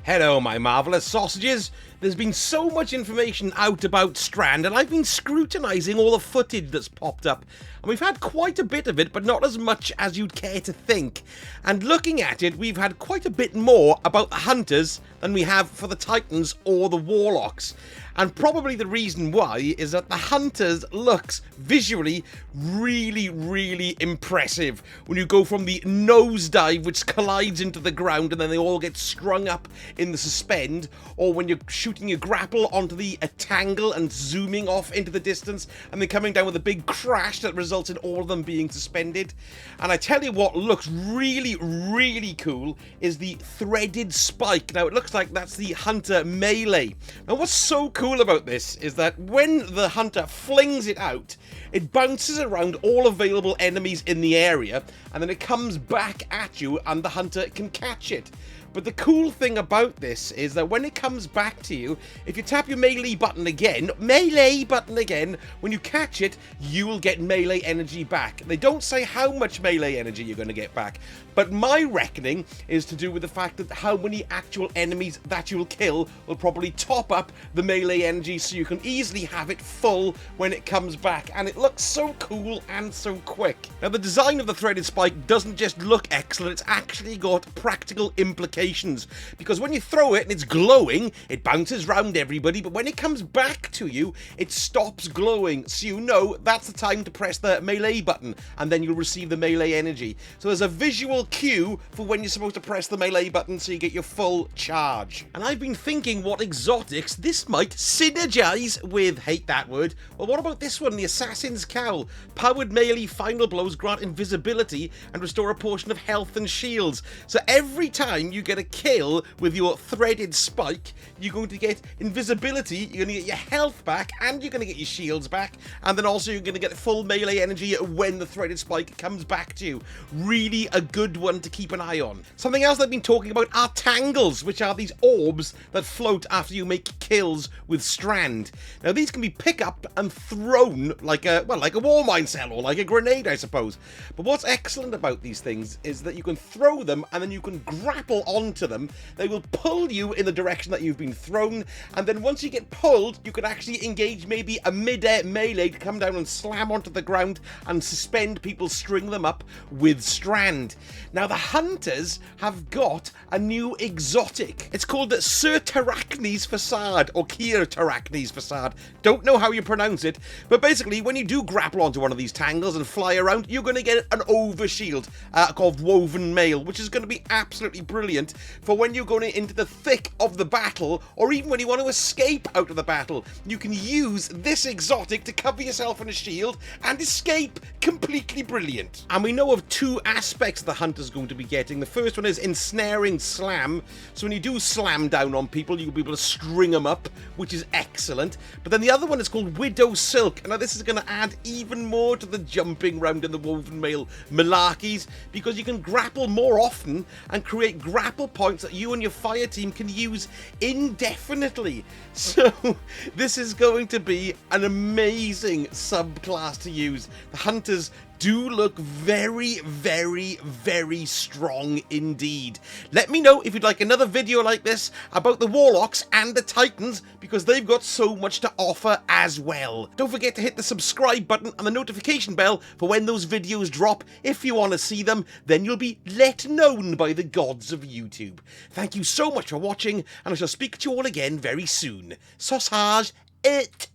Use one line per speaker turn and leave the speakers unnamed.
Hello, my marvellous sausages. There's been so much information out about Strand, and I've been scrutinising all the footage that's popped up. And we've had quite a bit of it, but not as much as you'd care to think. And looking at it, we've had quite a bit more about the Hunters than we have for the Titans or the Warlocks. And probably the reason why is that the Hunters looks visually really impressive. When you go from the nosedive, which collides into the ground, and then they all get strung up in the suspend, or when you're shooting your grapple onto the tangle and zooming off into the distance, and then coming down with a big crash that results in all of them being suspended. And I tell you what looks really cool is the threaded spike. Now it looks like that's the Hunter melee. Now what's so cool about this is that when the Hunter flings it out, it bounces around all available enemies in the area, and then it comes back at you and the Hunter can catch it. But the cool thing about this is that when it comes back to you, if you tap your melee button again, when you catch it, you will get melee energy back. They don't say how much melee energy you're going to get back, but my reckoning is to do with the fact that how many actual enemies that you'll kill will probably top up the melee energy, so you can easily have it full when it comes back. And it looks so cool and so quick. Now the design of the threaded spike doesn't just look excellent, it's actually got practical implications, because when you throw it and it's glowing, it bounces round everybody, but when it comes back to you, it stops glowing, so you know that's the time to press the melee button, and then you'll receive the melee energy. So there's a visual cue for when you're supposed to press the melee button so you get your full charge. And I've been thinking what exotics this might synergize with, hate that word. Well, what about this one, the Assassin's Cowl? Powered melee final blows grant invisibility and restore a portion of health and shields. So every time you get a kill with your threaded spike, you're going to get invisibility, you're going to get your health back, and you're going to get your shields back, and then also you're going to get full melee energy when the threaded spike comes back to you. Really a good one to keep an eye on. Something else I've been talking about are Tangles, which are these orbs that float after you make kills with Strand. Now these can be picked up and thrown like a wall mine cell or like a grenade, I suppose. But what's excellent about these things is that you can throw them and then you can grapple onto them. They will pull you in the direction that you've been thrown, and then once you get pulled, you can actually engage maybe a mid-air melee to come down and slam onto the ground and suspend people, string them up with Strand. Now the Hunters have got a new exotic. It's called the Sir Tarachne's Facade, or Kier Tarachne's Facade. Don't know how you pronounce it, but basically when you do grapple onto one of these tangles and fly around, you're going to get an overshield called Woven Mail, which is going to be absolutely brilliant for when you're going into the thick of the battle, or even when you want to escape out of the battle. You can use this exotic to cover yourself in a shield and escape. Completely brilliant. And we know of two aspects the Hunter's going to be getting. The first one is Ensnaring Slam. So when you do slam down on people, you'll be able to string them up, which is excellent. But then the other one is called Widow Silk. And now this is going to add even more to the jumping round in the Woven Mail malarkeys, because you can grapple more often and create grapple points that you and your fire team can use indefinitely. So this is going to be an amazing subclass to use. The Hunters do look very strong indeed. Let me know if you'd like another video like this about the Warlocks and the Titans, because they've got so much to offer as well. Don't forget to hit the subscribe button and the notification bell for when those videos drop. If you want to see them, then you'll be let known by the gods of YouTube. Thank you so much for watching, and I shall speak to you all again very soon. Sausage it!